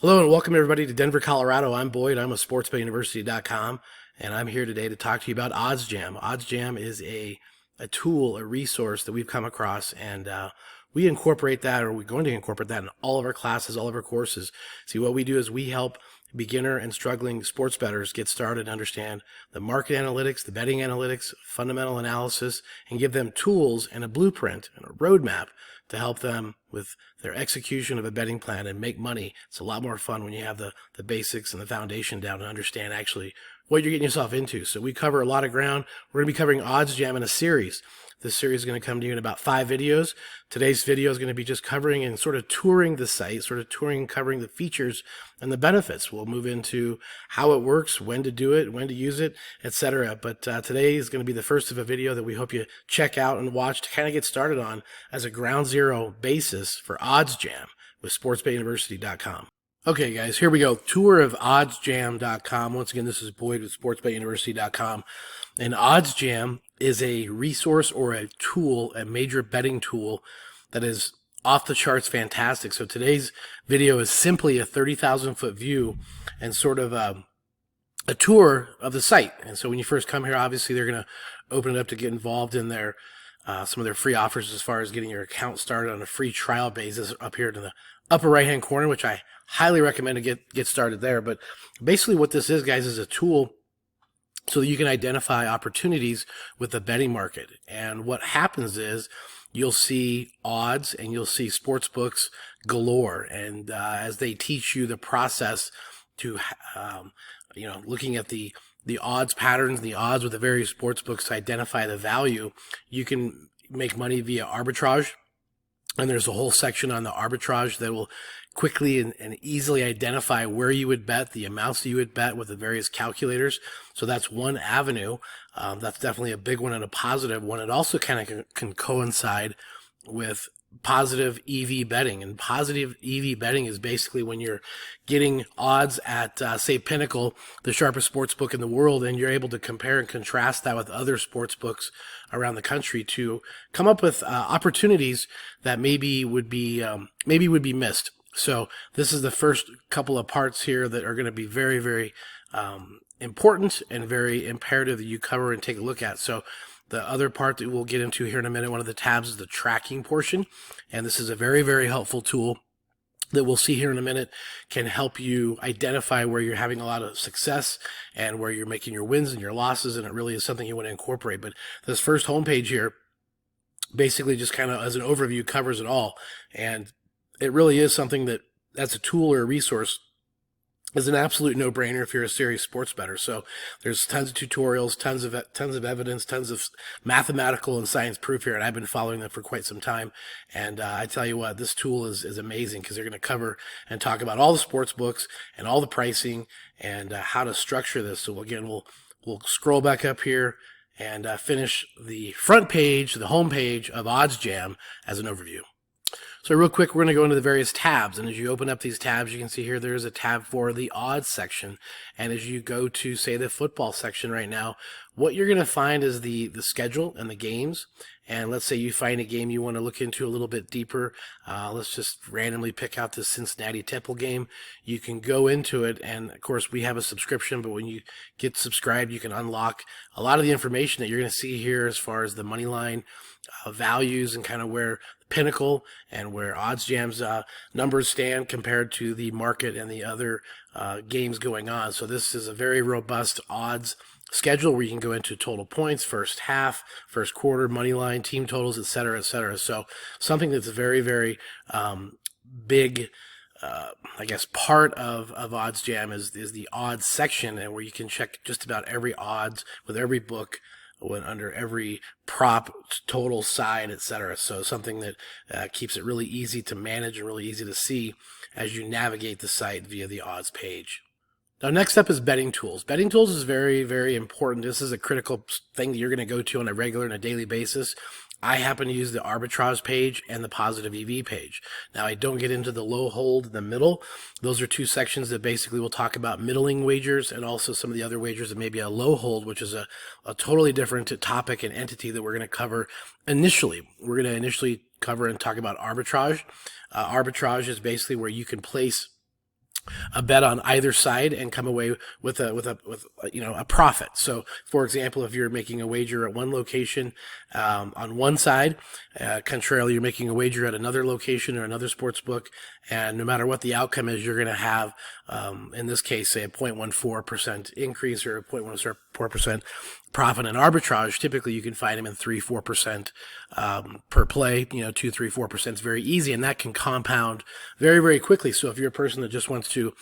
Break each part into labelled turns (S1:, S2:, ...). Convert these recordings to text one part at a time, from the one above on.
S1: Hello and welcome everybody to Denver, Colorado. I'm Boyd. I'm a SportsBetUniversity.com, and I'm here today to talk to you about OddsJam. OddsJam is a tool, a resource that we've come across, and we incorporate that, or we're going to incorporate that in all of our classes, all of our courses. See, what we do is we help beginner and struggling sports bettors get started and understand the market analytics, the betting analytics, fundamental analysis, and give them tools and a blueprint and a roadmap to help them with their execution of a betting plan and make money. It's a lot more fun when you have the basics and the foundation down to understand actually what you're getting yourself into. So we cover a lot of ground. We're going to be covering OddsJam in a series. This series is going to come to you in about 5 videos. Today's video is going to be just covering and sort of touring the site, covering the features and the benefits. We'll move into how it works, when to do it, when to use it, etc. But today is going to be the first of a video that we hope you check out and watch to kind of get started on as a ground zero basis for OddsJam with SportsBetUniversity.com. Okay, guys, here we go. Tour of OddsJam.com. Once again, this is Boyd with SportsBetUniversity.com. And OddsJam is a resource or a tool, a major betting tool that is off the charts fantastic. So today's video is simply a 30,000-foot view and sort of a tour of the site. And so when you first come here, obviously they're going to open it up to get involved in their some of their free offers as far as getting your account started on a free trial basis up here to the upper right-hand corner, which I highly recommend to get started there. But basically what this is, guys, is a tool so that you can identify opportunities with the betting market. And what happens is you'll see odds and you'll see sports books galore. And as they teach you the process to, looking at the odds patterns, the odds with the various sports books to identify the value, you can make money via arbitrage. And there's a whole section on the arbitrage that will quickly and easily identify where you would bet, the amounts that you would bet with the various calculators. So that's one avenue. That's definitely a big one and a positive one. It also kind of can coincide with positive EV betting. And positive EV betting is basically when you're getting odds at, say, Pinnacle, the sharpest sports book in the world, and you're able to compare and contrast that with other sports books around the country to come up with opportunities that maybe would be missed. So this is the first couple of parts here that are going to be very, very important and very imperative that you cover and take a look at. So the other part that we'll get into here in a minute, one of the tabs, is the tracking portion. And this is a very, very helpful tool that we'll see here in a minute, can help you identify where you're having a lot of success and where you're making your wins and your losses. And it really is something you want to incorporate. But this first homepage here basically just kind of as an overview covers it all. And it really is something that's a tool or a resource is an absolute no-brainer if you're a serious sports bettor. So there's tons of tutorials, tons of evidence, tons of mathematical and science proof here, and I've been following them for quite some time. And I tell you what, this tool is amazing because they're going to cover and talk about all the sports books and all the pricing and how to structure this. So again, we'll scroll back up here and finish the front page, the home page of OddsJam as an overview. So real quick, we're going to go into the various tabs. And as you open up these tabs, you can see here there's a tab for the odds section. And as you go to, say, the football section right now, what you're going to find is the schedule and the games. And let's say you find a game you want to look into a little bit deeper. Let's just randomly pick out the Cincinnati Temple game. You can go into it. And, of course, we have a subscription. But when you get subscribed, you can unlock a lot of the information that you're going to see here as far as the money line values and kind of where Pinnacle and where OddsJam's numbers stand compared to the market and the other games going on. So this is a very robust odds schedule where you can go into total points, first half, first quarter, money line, team totals, etc., etc. So something that's very, very big, I guess, part of OddsJam is the odds section, and where you can check just about every odds with every book, under every prop, total, side, etc. So something that keeps it really easy to manage and really easy to see as you navigate the site via the odds page. Now, next up is betting tools. Betting tools is very, very important. This is a critical thing that you're going to go to on a regular and a daily basis. I happen to use the arbitrage page and the positive EV page. Now, I don't get into the low hold in the middle. Those are two sections that basically will talk about middling wagers and also some of the other wagers that may be a low hold, which is a totally different topic and entity that we're going to cover initially. We're going to initially cover and talk about arbitrage. Arbitrage is basically where you can place a bet on either side and come away with a profit. So, for example, if you're making a wager at one location on one side, contrarily, you're making a wager at another location or another sports book, and no matter what the outcome is, you're going to have, in this case, say a 0.14% increase or a 0.14% profit in arbitrage. Typically, you can find them in 3-4% per play. 2, 3, 4% is very easy, and that can compound very, very quickly. So if you're a person that just wants to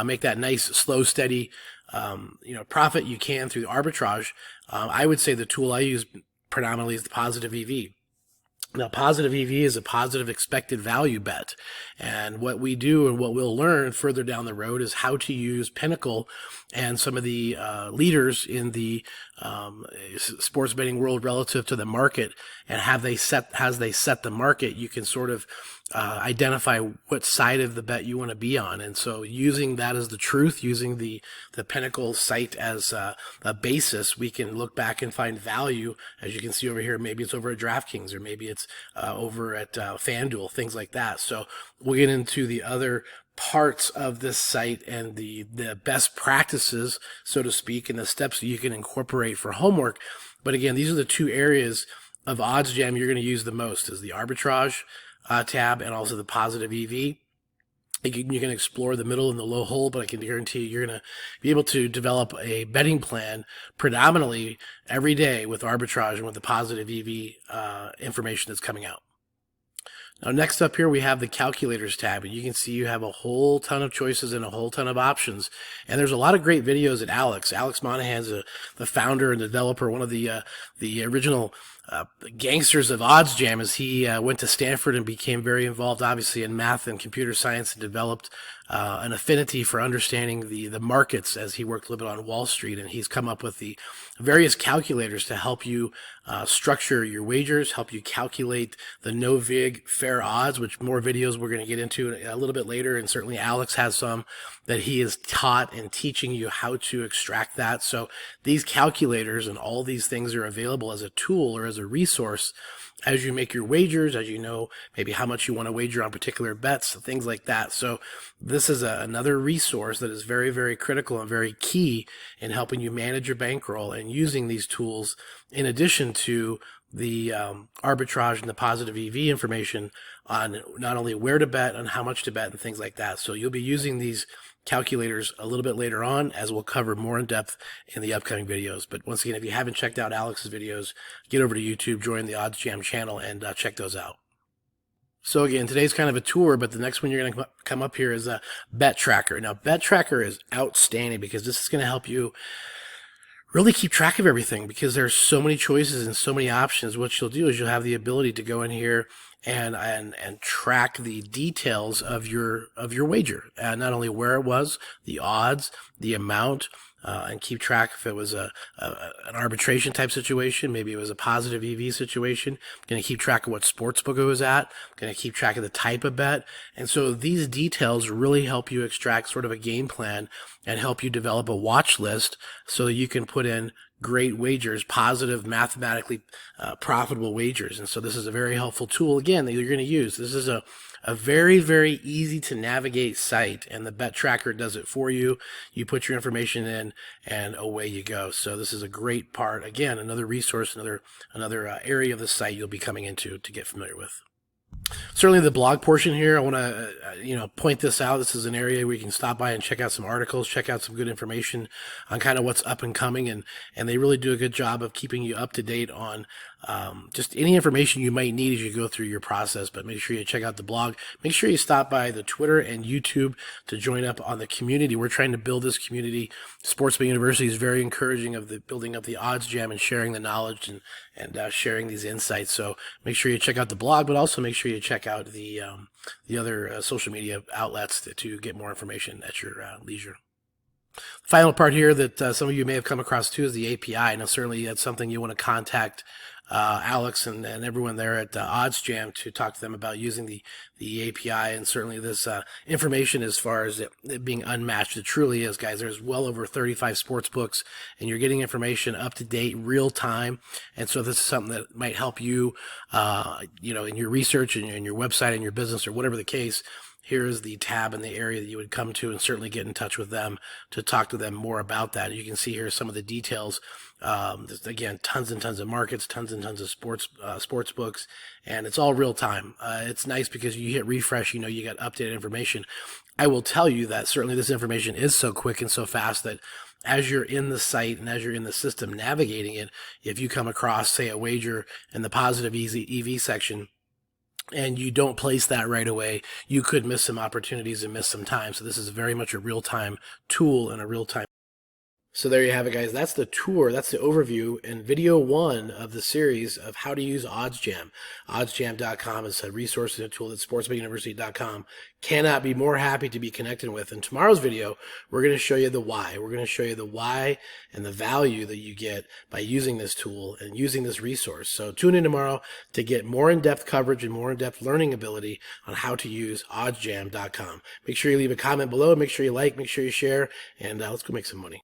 S1: make that nice, slow, steady, profit, you can through the arbitrage. I would say the tool I use predominantly is the positive EV. Now, positive EV is a positive expected value bet. And what we do and what we'll learn further down the road is how to use Pinnacle and some of the leaders in the sports betting world relative to the market, and as they set the market, you can sort of identify what side of the bet you want to be on. And so using that as the truth, using the Pinnacle site as a basis, we can look back and find value. As you can see over here, maybe it's over at DraftKings, or maybe it's over at FanDuel, things like that. So we'll get into the other parts of this site and the best practices, so to speak, and the steps that you can incorporate for homework. But again, these are the two areas of OddsJam you're going to use the most, is the arbitrage tab and also the positive EV. You can explore the middle and the low hole, but I can guarantee you're going to be able to develop a betting plan predominantly every day with arbitrage and with the positive EV information that's coming out. Now, next up here, we have the calculators tab, and you can see you have a whole ton of choices and a whole ton of options. And there's a lot of great videos at Alex. Alex Monahan's the founder and developer, one of the original gangsters of OddsJam, as he went to Stanford and became very involved, obviously, in math and computer science, and developed an affinity for understanding the markets as he worked a little bit on Wall Street. And he's come up with the various calculators to help you structure your wagers, help you calculate the no-vig fair odds, which more videos we're going to get into a little bit later. And certainly Alex has some that he has taught and teaching you how to extract that. So these calculators and all these things are available as a tool or as a resource as you make your wagers, as you know maybe how much you want to wager on particular bets, things like that. So this is another resource that is very, very critical and very key in helping you manage your bankroll and using these tools in addition to the arbitrage and the positive EV information on not only where to bet and how much to bet and things like that. So you'll be using these calculators a little bit later on, as we'll cover more in depth in the upcoming videos. But once again, if you haven't checked out Alex's videos, get over to YouTube, join the OddsJam channel, and check those out. So again, today's kind of a tour, but the next one you're going to come up here is a Bet Tracker. Now, Bet Tracker is outstanding because this is going to help you really keep track of everything, because there's so many choices and so many options. What you'll do is you'll have the ability to go in here and track the details of your wager, not only where it was, the odds, the amount, and keep track if it was an arbitration type situation, maybe it was a positive EV situation. I'm going to keep track of what sportsbook it was at. I'm going to keep track of the type of bet. And so these details really help you extract sort of a game plan and help you develop a watch list so that you can put in great wagers, positive, mathematically profitable wagers. And so this is a very helpful tool, again, that you're going to use. This is a very, very easy to navigate site, and the Bet Tracker does it for you. You put your information in, and away you go. So this is a great part. Again, another resource, another area of the site you'll be coming into to get familiar with. Certainly the blog portion here, I want to point this out. This is an area where you can stop by and check out some articles, check out some good information on kind of what's up and coming, and they really do a good job of keeping you up to date on just any information you might need as you go through your process. But make sure you check out the blog. Make sure you stop by the Twitter and YouTube to join up on the community. We're trying to build this community. SportsBetUniversity is very encouraging of the building up the OddsJam and sharing the knowledge and sharing these insights. So make sure you check out the blog, but also make sure you check out the other social media outlets to get more information at your leisure. Final part here that some of you may have come across too is the API. Now, certainly that's something you want to contact Alex and everyone there at OddsJam to talk to them about using the API, and certainly this information as far as it being unmatched. It truly is, guys. There's well over 35 sports books, and you're getting information up to date, real time. And so this is something that might help you, in your research and in your website and your business or whatever the case. here is the tab in the area that you would come to, and certainly get in touch with them to talk to them more about that. You can see here some of the details. Again, tons and tons of markets, tons and tons of sports books, and it's all real time. It's nice because you hit refresh, you know you got updated information. I will tell you that certainly this information is so quick and so fast that as you're in the site and as you're in the system navigating it, if you come across, say, a wager in the positive EV section, and you don't place that right away, you could miss some opportunities and miss some time. So this is very much a real-time tool and a real-time. So there you have it, guys. That's the tour. That's the overview and video 1 of the series of how to use OddsJam. OddsJam.com is a resource and a tool that SportsBetUniversity.com cannot be more happy to be connected with. In tomorrow's video, we're going to show you the why. We're going to show you the why and the value that you get by using this tool and using this resource. So tune in tomorrow to get more in-depth coverage and more in-depth learning ability on how to use OddsJam.com. Make sure you leave a comment below. Make sure you like, make sure you share, and let's go make some money.